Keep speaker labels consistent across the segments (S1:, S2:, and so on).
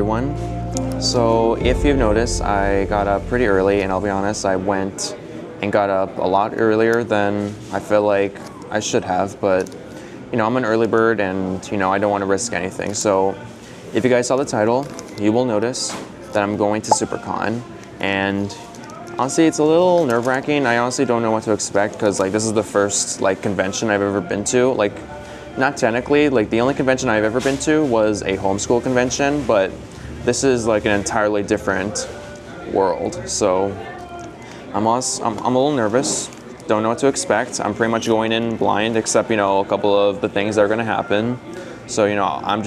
S1: everyone. So if you've noticed, I got up pretty early, and I'll be honest, I went and got up a lot earlier than I feel like I should have, but I'm an early bird, and I don't want to risk anything. So if you guys saw the title, you will notice that I'm going to SuperCon, and honestly, it's a little nerve-wracking. I honestly don't know what to expect, because this is the first convention I've ever been to. Not technically, the only convention I've ever been to was a homeschool convention, but this is an entirely different world. So I'm a little nervous, don't know what to expect. I'm pretty much going in blind, except a couple of the things that are gonna happen. So I'm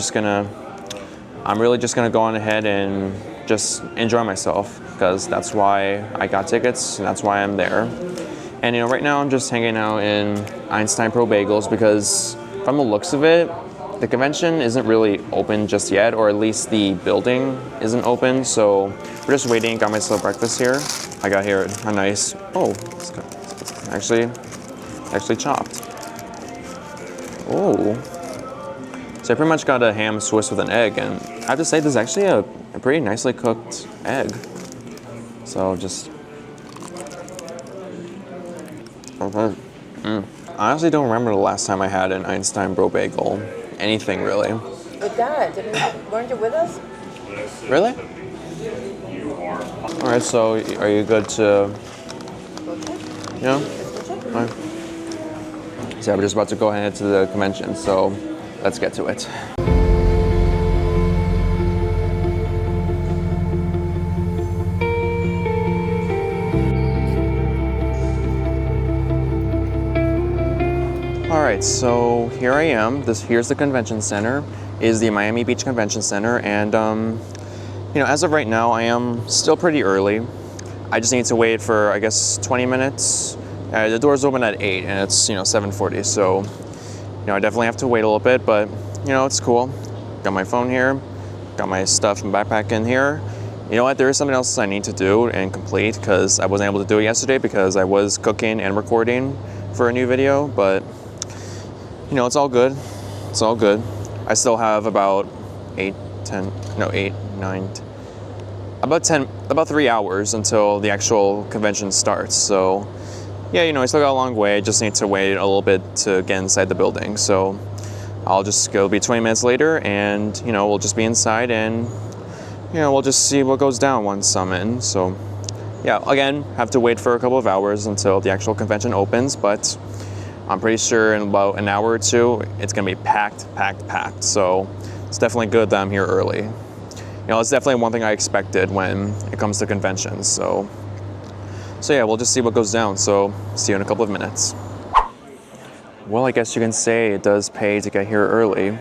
S1: really just gonna go on ahead and just enjoy myself, because that's why I got tickets and that's why I'm there. And right now I'm just hanging out in Einstein Pro Bagels, because from the looks of it, the convention isn't really open just yet, or at least the building isn't open. So we're just waiting. Got myself breakfast here. I got here a nice, it's actually chopped. Oh, so I pretty much got a ham Swiss with an egg, and I have to say this is actually a pretty nicely cooked egg. So just, I honestly don't remember the last time I had an Einstein Bro Bagel. Anything really.
S2: With that, weren't you with us?
S1: Really? All right, so are you good to, yeah? All right. So we're just about to go ahead to the convention, so let's get to it. All right, so here I am. Here's the convention center. Is the Miami Beach Convention Center, and as of right now, I am still pretty early. I just need to wait for, I guess, 20 minutes. The doors open at 8, and it's 7:40. So I definitely have to wait a little bit, but it's cool. Got my phone here, got my stuff and backpack in here. You know what? There is something else I need to do and complete, because I wasn't able to do it yesterday because I was cooking and recording for a new video, but. It's all good. It's all good. I still have about about 3 hours until the actual convention starts. So, yeah, I still got a long way. I just need to wait a little bit to get inside the building. So, I'll just go be 20 minutes later, and, we'll just be inside, and, we'll just see what goes down once I'm in. So, yeah, again, have to wait for a couple of hours until the actual convention opens, but I'm pretty sure in about an hour or two, it's gonna be packed. So it's definitely good that I'm here early. It's definitely one thing I expected when it comes to conventions. So yeah, we'll just see what goes down. So see you in a couple of minutes. Well, I guess you can say it does pay to get here early.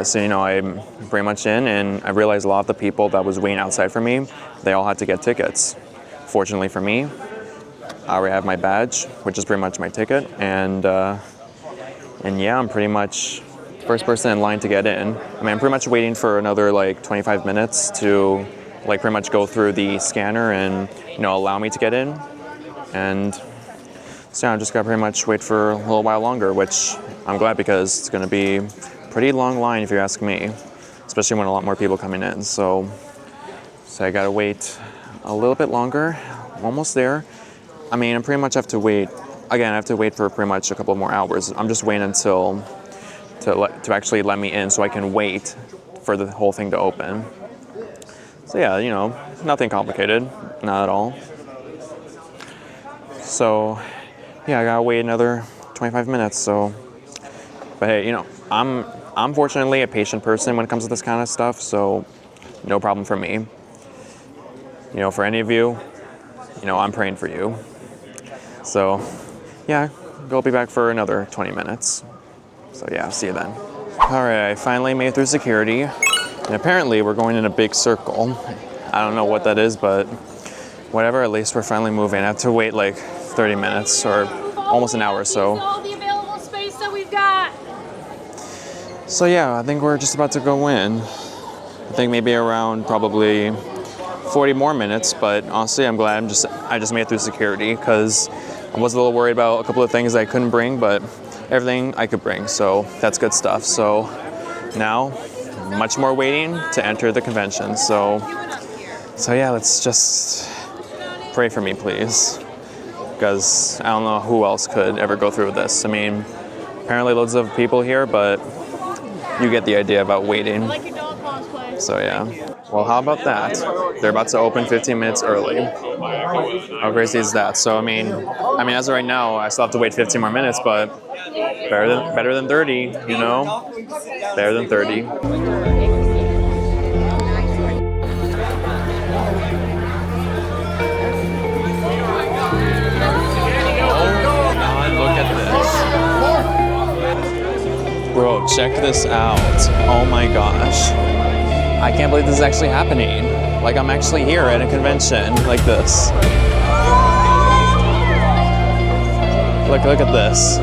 S1: So I'm pretty much in, and I realized a lot of the people that was waiting outside for me, they all had to get tickets. Fortunately for me, I already have my badge, which is pretty much my ticket, and yeah, I'm pretty much first person in line to get in. I'm pretty much waiting for another 25 minutes to pretty much go through the scanner and allow me to get in, and so I'm just gotta pretty much wait for a little while longer, which I'm glad, because it's gonna be a pretty long line if you ask me, especially when a lot more people coming in. So I gotta wait a little bit longer. I'm almost there. I pretty much have to wait. Again, I have to wait for pretty much a couple more hours. I'm just waiting until to actually let me in, so I can wait for the whole thing to open. So yeah, nothing complicated, not at all. So yeah, I gotta wait another 25 minutes. So, but hey, I'm fortunately a patient person when it comes to this kind of stuff. So no problem for me. For any of you, I'm praying for you. So, yeah, I'll be back for another 20 minutes. So yeah, see you then. All right, I finally made it through security, and apparently we're going in a big circle. I don't know what that is, but whatever, at least we're finally moving. I have to wait 30 minutes or almost an hour or so.
S3: All the available space that we've got.
S1: So yeah, I think we're just about to go in. I think maybe around probably 40 more minutes, but honestly, I'm glad I just made it through security, because I was a little worried about a couple of things I couldn't bring, but everything I could bring, so that's good stuff. So now, much more waiting to enter the convention. So yeah, let's just pray for me, please, because I don't know who else could ever go through this. I mean, apparently loads of people here, but you get the idea about waiting.
S3: Like your dog cosplay.
S1: So yeah. Well, how about that? They're about to open 15 minutes early. How crazy is that? So I mean, as of right now, I still have to wait 15 more minutes, but better than 30, you know? Better than 30. Look at this. Bro, check this out. Oh my gosh. I can't believe this is actually happening. Like, I'm actually here at a convention like this. Look at this.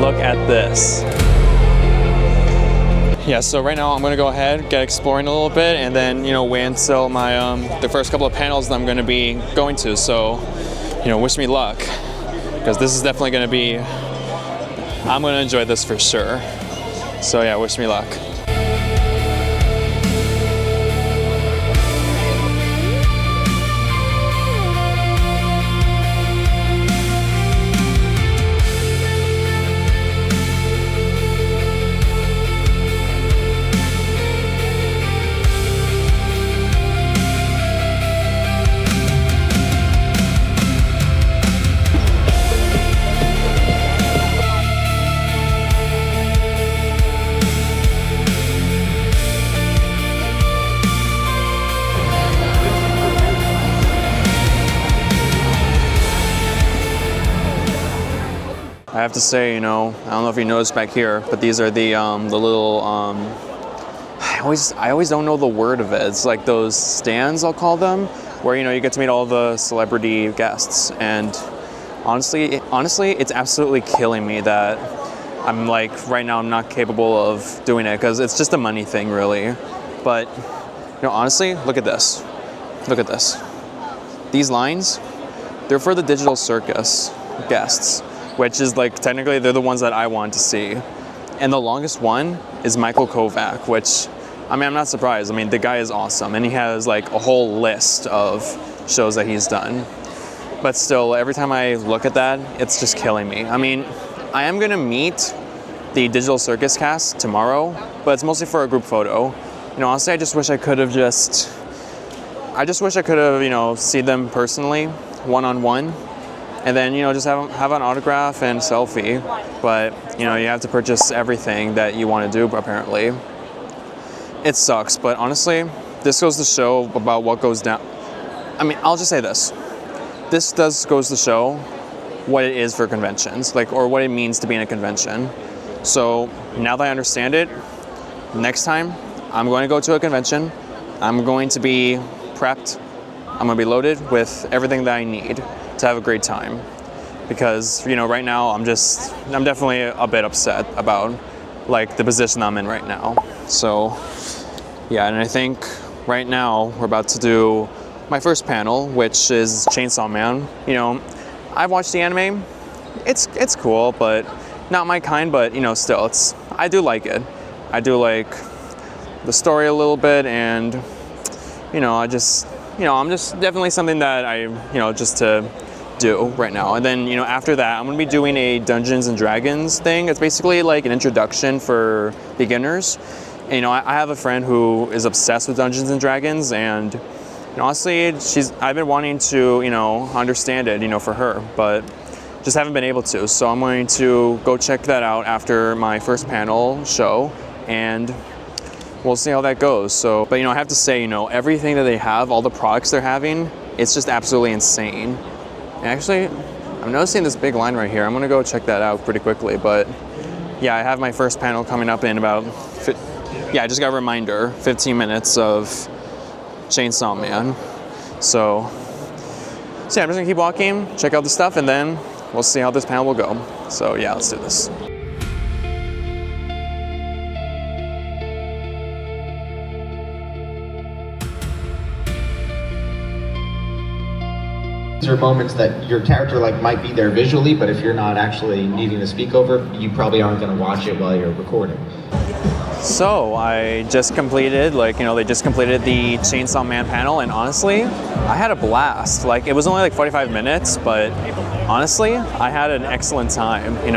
S1: Look at this. Yeah, so right now I'm gonna go ahead, get exploring a little bit, and then, wait until my the first couple of panels that I'm gonna be going to. So, wish me luck, because this is definitely gonna be, I'm gonna enjoy this for sure. So yeah, wish me luck. I have to say, I don't know if you noticed back here, but these are the little, I always don't know the word of it. It's like those stands, I'll call them, where, you get to meet all the celebrity guests. And honestly, it's absolutely killing me that I'm like, right now I'm not capable of doing it, because it's just a money thing, really. But, honestly, look at this. Look at this. These lines, they're for the Digital Circus guests, which is like, technically they're the ones that I want to see. And the longest one is Michael Kovac, which, I'm not surprised. The guy is awesome, and he has like a whole list of shows that he's done. But still, every time I look at that, it's just killing me. I am gonna meet the Digital Circus cast tomorrow, but it's mostly for a group photo. Honestly, I just wish I could have seen them personally, one-on-one. And then, just have an autograph and selfie. But, you have to purchase everything that you want to do, apparently. It sucks, but honestly, this goes to show about what goes down. I'll just say this. This goes to show what it is for conventions, or what it means to be in a convention. So, now that I understand it, next time, I'm going to go to a convention. I'm going to be prepped. I'm going to be loaded with everything that I need to have a great time, because right now I'm definitely a bit upset about like the position I'm in right now. So yeah, and I think right now we're about to do my first panel, which is Chainsaw Man. I've watched the anime. It's cool, but not my kind. But still, I do like it. I do like the story a little bit, and I'm just definitely something that I just to do right now. And then after that, I'm gonna be doing a Dungeons and Dragons thing. It's basically like an introduction for beginners. And, I have a friend who is obsessed with Dungeons and Dragons, and honestly, I've been wanting to understand it for her, but just haven't been able to. So I'm going to go check that out after my first panel show, and we'll see how that goes. So, but I have to say, everything that they have, all the products they're having, it's just absolutely insane. And actually, I'm noticing this big line right here. I'm gonna go check that out pretty quickly. But yeah, I have my first panel coming up in about, I just got a reminder, 15 minutes of Chainsaw Man. So yeah, I'm just gonna keep walking, check out the stuff, and then we'll see how this panel will go. So yeah, let's do this.
S4: These are moments that your character might be there visually, but if you're not actually needing to speak over, you probably aren't going to watch it while you're recording.
S1: So I just completed, they just completed the Chainsaw Man panel, and honestly, I had a blast. Like, it was only like 45 minutes, but honestly, I had an excellent time, and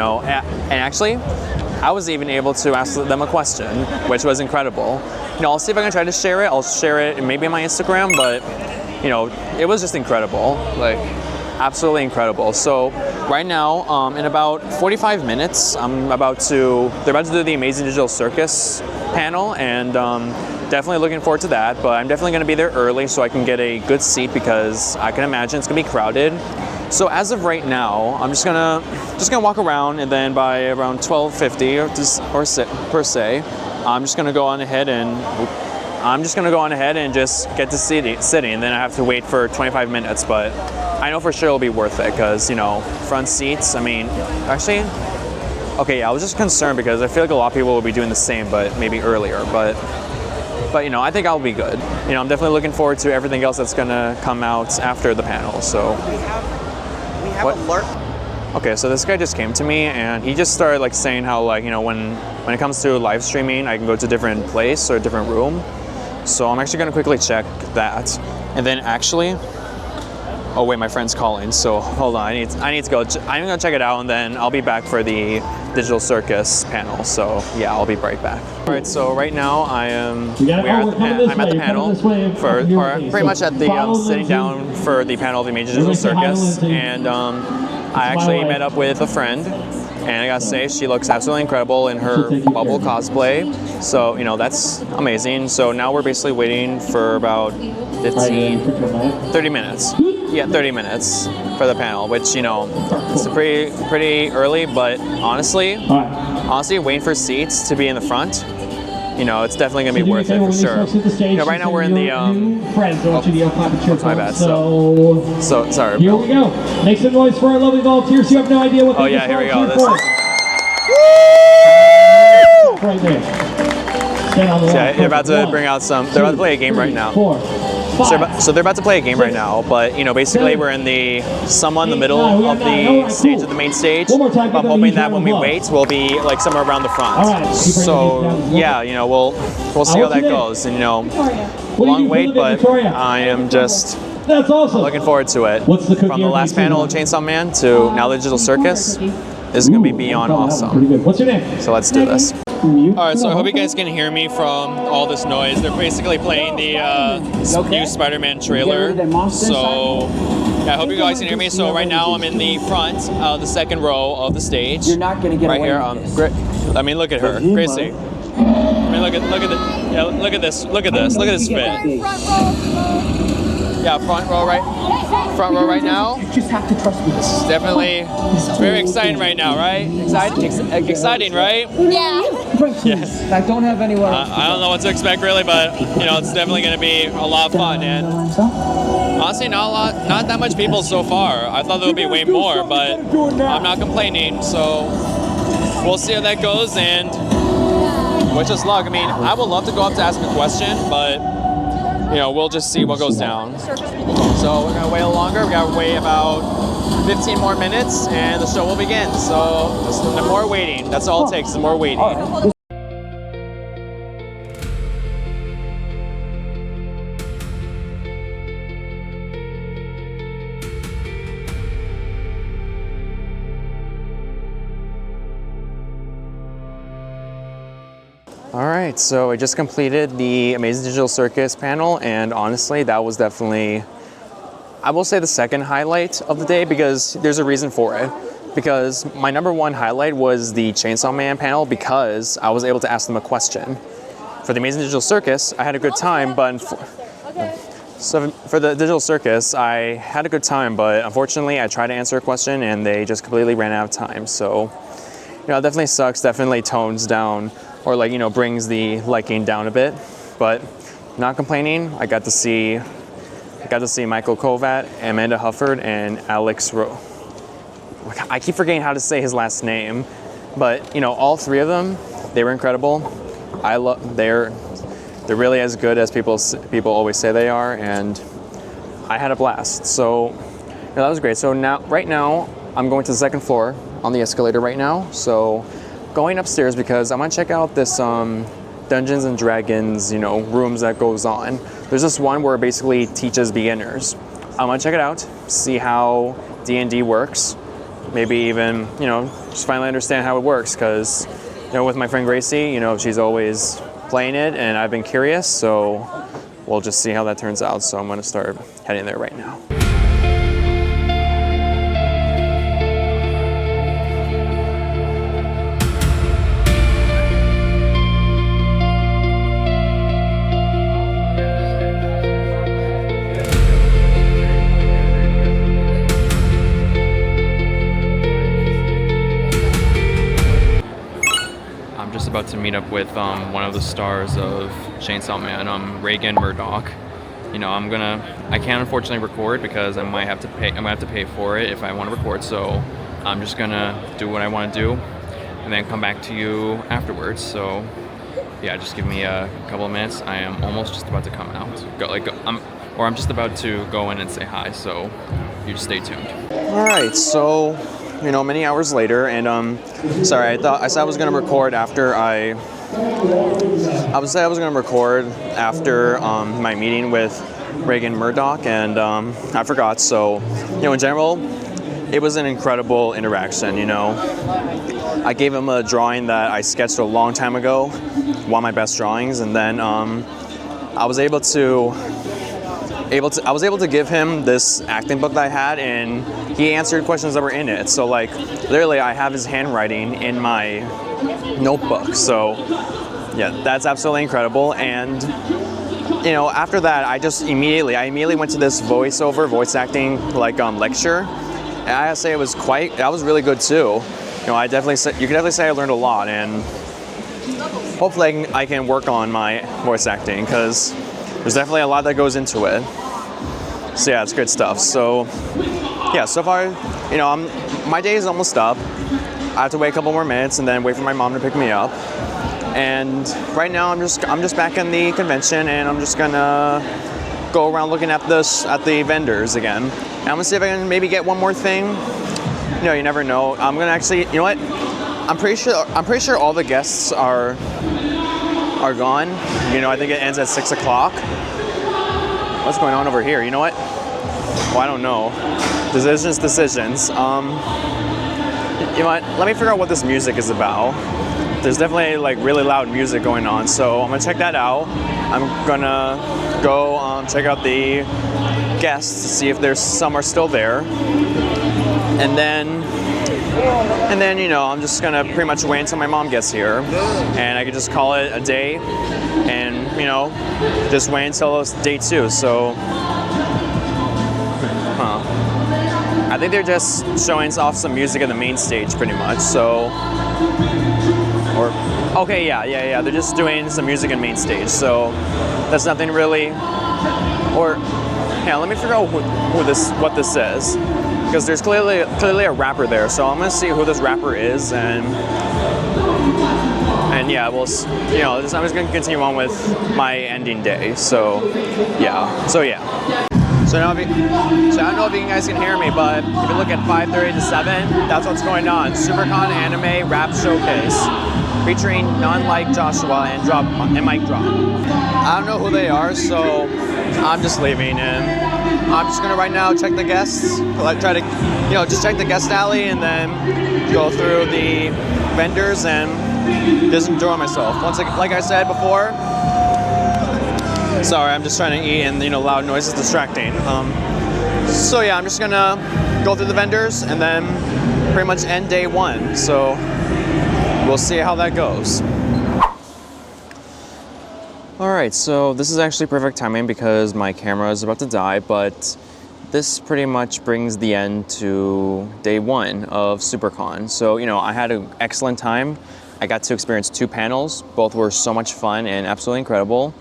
S1: actually, I was even able to ask them a question, which was incredible. I'll see if I can try to share it. I'll share it maybe on my Instagram, but, it was just incredible. Like, absolutely incredible. So right now, in about 45 minutes, they're about to do the Amazing Digital Circus panel, and definitely looking forward to that. But I'm definitely going to be there early so I can get a good seat, because I can imagine it's going to be crowded. So as of right now, I'm just gonna walk around, and then by around 12:50 per se, I'm just gonna go on ahead and just get to sitting, and then I have to wait for 25 minutes. But I know for sure it'll be worth it, because front seats. I mean, actually, okay, yeah, I was just concerned because I feel like a lot of people will be doing the same, but maybe earlier. But I think I'll be good. I'm definitely looking forward to everything else that's gonna come out after the panel. So.
S5: We have a LARP.
S1: Okay, so this guy just came to me, and he just started saying how when it comes to live streaming, I can go to a different place or a different room. So I'm actually gonna quickly check that, and then actually, oh wait, my friend's calling. So hold on, I need to go. I'm gonna check it out, and then I'll be back for the Digital Circus panel. So yeah, I'll be right back. All right, so right now I'm at the panel pretty much at the sitting down for the panel of the Amazing Digital Circus, and I actually met up with a friend, and I gotta say, she looks absolutely incredible in her bubble cosplay. So that's amazing. So now we're basically waiting for about 30 minutes. Yeah, 30 minutes for the panel, which it's pretty early, but honestly, waiting for seats to be in the front, it's definitely gonna be worth it for sure. Right now we're in the my bad. So sorry.
S6: Here we go. Make some noise for our lovely volunteers. You have no idea what.
S1: Oh yeah, here we go. This is
S6: right there. Stand on the
S1: yeah, they're about to bring out some. They're about to play a game right now. So they're about to play a game right now, but basically we're in the somewhat in the middle of the stage of the main stage. But I'm hoping that when we wait, we'll be somewhere around the front. So yeah, we'll see how that goes. And long wait, but I am just
S6: That's awesome.
S1: looking forward to it.
S6: What's the cookie
S1: From the last
S6: you're
S1: panel of
S6: mixing
S1: Chainsaw Man to now the Digital Circus, this is gonna be beyond
S6: Pretty
S1: awesome.
S6: good. What's your name?
S1: So let's do this. Alright, so I hope you guys can hear me from all this noise. They're basically playing the new Spider-Man trailer. So yeah, I hope you guys can hear me. So right now I'm in the front, the second row of the stage.
S5: You're not gonna get
S1: right
S5: away
S1: here.
S5: with this.
S1: I mean, look at her, Gracie. I mean, look at this fit. Yeah, front row right now.
S5: You just have to trust me.
S1: It's very exciting right now, right? Exciting, right?
S3: Yeah.
S1: Yes.
S5: I don't have anyone.
S1: I don't know what to expect really, but it's definitely going to be a lot of fun. And honestly, not that much people so far. I thought there would be way more, but I'm not complaining. So we'll see how that goes, and wish us luck. I mean, I would love to go up to ask a question, but we'll just see what goes down. So we're gonna wait a little longer. We gotta wait about 15 more minutes, and the show will begin. So just the more waiting. That's all it takes. The more waiting. All right, so I just completed the Amazing Digital Circus panel, and honestly, that was definitely, I will say, the second highlight of the day, because there's a reason for it. Because my number one highlight was the Chainsaw Man panel, because I was able to ask them a question. For the Amazing Digital Circus, I had a good time, but so for the Digital Circus, I had a good time, but unfortunately, I tried to answer a question, and they just completely ran out of time. So, it definitely sucks. Definitely tones down, or brings the liking down a bit, but not complaining. I got to see Michael Kovat, Amanda Hufford, and Alex Rowe. I keep forgetting how to say his last name, but all three of them, they were incredible. They're really as good as people always say they are, and I had a blast. So that was great. So right now, I'm going to the second floor on the escalator right now. So going upstairs because I want to check out this Dungeons and Dragons, you know, rooms that goes on. There's this one where it basically teaches beginners. I'm gonna check it out, see how D&D works. Maybe even, you know, just finally understand how it works, because, you know, with my friend Gracie, you know, she's always playing it and I've been curious, so we'll just see how that turns out. So I'm gonna start heading there right now. About to meet up with one of the stars of Chainsaw Man, Reagan Murdoch. You know, I can't unfortunately record because I might have to pay. I'm gonna have to pay for it if I want to record. So I'm just gonna do what I want to do, and then come back to you afterwards. So yeah, just give me a couple of minutes. I am almost just about to come out. I'm just about to go in and say hi. So you just stay tuned. All right, so. You know, many hours later, and sorry, I said I was gonna record after I was gonna record after my meeting with Reagan Murdoch, and I forgot. So, you know, in general, it was an incredible interaction. You know, I gave him a drawing that I sketched a long time ago, one of my best drawings, and then I was able to give him this acting book that I had, and he answered questions that were in it. So like, literally, I have his handwriting in my notebook. So yeah, that's absolutely incredible. And you know, after that, I immediately went to this voice acting lecture. And I gotta say, that was really good too. You know, you could definitely say I learned a lot, and hopefully I can work on my voice acting, because there's definitely a lot that goes into it. So yeah, it's good stuff. So yeah, so far, you know, my day is almost up. I have to wait a couple more minutes and then wait for my mom to pick me up. And right now I'm just back in the convention, and I'm just gonna go around looking at the vendors again. And I'm gonna see if I can maybe get one more thing. You know, you never know. I'm gonna actually, you know what? I'm pretty sure all the guests are gone. You know, I think it ends at 6 o'clock. What's going on over here? You know what? Well, I don't know. Decisions. You know what? Let me figure out what this music is about. There's definitely like really loud music going on, so I'm gonna check that out. I'm gonna go check out the guests to see if some are still there, and then you know, I'm just gonna pretty much wait until my mom gets here, and I could just call it a day, and you know, just wait until it's day 2. So I think they're just showing off some music in the main stage pretty much. So, okay, yeah, they're just doing some music in main stage. So that's nothing really. Or yeah, let me figure out what this is, because there's clearly a rapper there. So I'm gonna see who this rapper is, and yeah, I'm just gonna continue on with my ending day. So yeah. So I don't know if you guys can hear me, but if you look at 5:30 to 7, that's what's going on. SuperCon Anime Rap Showcase, featuring none like Joshua and Mike Drop. I don't know who they are, so I'm just leaving, and I'm just gonna right now check the guests, try to, you know, just check the guest alley, and then go through the vendors and just enjoy myself. Like I said before. Sorry, I'm just trying to eat, and you know, loud noise is distracting. So yeah, I'm just gonna go through the vendors and then pretty much end day 1. So we'll see how that goes. All right, so this is actually perfect timing because my camera is about to die, but this pretty much brings the end to day 1 of SuperCon. So, you know, I had an excellent time. I got to experience 2 panels. Both were so much fun and absolutely incredible.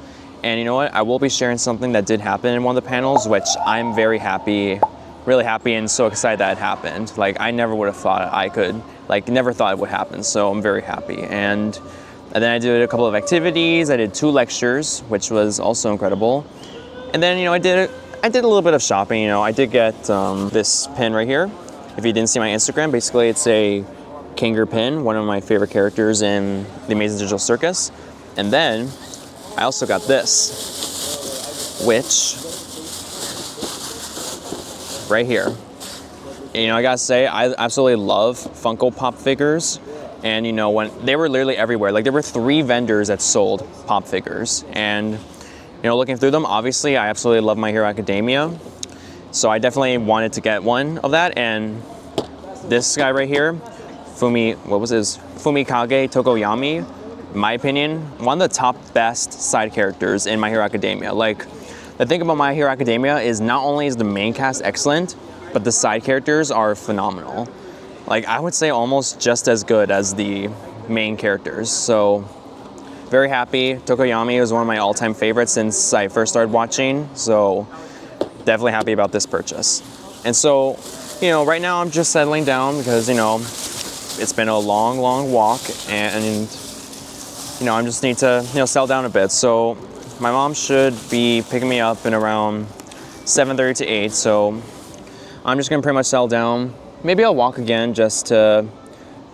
S1: And you know what? I will be sharing something that did happen in one of the panels, which I'm very happy, really happy, and so excited that it happened. Like, I never would have thought never thought it would happen. So I'm very happy. And then I did a couple of activities. I did 2 lectures, which was also incredible. And then, you know, I did a little bit of shopping. You know, I did get this pin right here. If you didn't see my Instagram, basically it's a Kanger pin, one of my favorite characters in the Amazing Digital Circus. And then I also got this, which right here. You know, I gotta say, I absolutely love Funko Pop figures. And you know, when they were literally everywhere, like there were 3 vendors that sold Pop figures. And you know, looking through them, obviously I absolutely love My Hero Academia. So I definitely wanted to get one of that. And this guy right here, Fumikage Tokoyami, in my opinion, one of the top best side characters in My Hero Academia. Like, the thing about My Hero Academia is not only is the main cast excellent, but the side characters are phenomenal. Like, I would say almost just as good as the main characters. So, very happy. Tokoyami was one of my all-time favorites since I first started watching. So, definitely happy about this purchase. And so, you know, right now I'm just settling down because, you know, it's been a long, long walk and you know, I just need to, you know, settle down a bit. So my mom should be picking me up in around 7:30 to 8. So I'm just gonna pretty much settle down. Maybe I'll walk again just to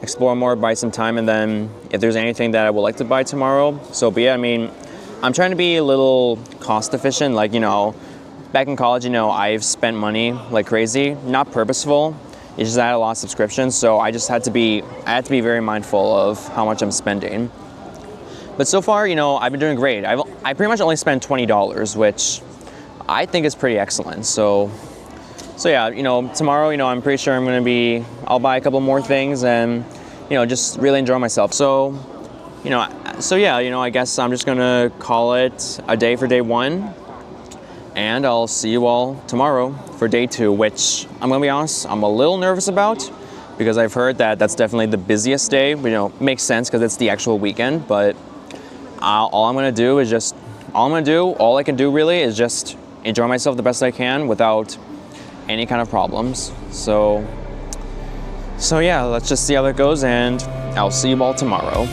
S1: explore more, buy some time, and then if there's anything that I would like to buy tomorrow, so be it. I mean, I'm trying to be a little cost efficient. Like, you know, back in college, you know, I've spent money like crazy, not purposeful. It's just I had a lot of subscriptions, so I had to be very mindful of how much I'm spending. But so far, you know, I've been doing great. I pretty much only spent $20, which I think is pretty excellent. So yeah, you know, tomorrow, you know, I'm pretty sure I'll buy a couple more things and, you know, just really enjoy myself. So yeah, you know, I guess I'm just gonna call it a day for day 1. And I'll see you all tomorrow for day 2, which I'm gonna be honest, I'm a little nervous about because I've heard that that's definitely the busiest day. You know, makes sense because it's the actual weekend, but all I can do really is just enjoy myself the best I can without any kind of problems. So yeah, let's just see how that goes and I'll see you all tomorrow.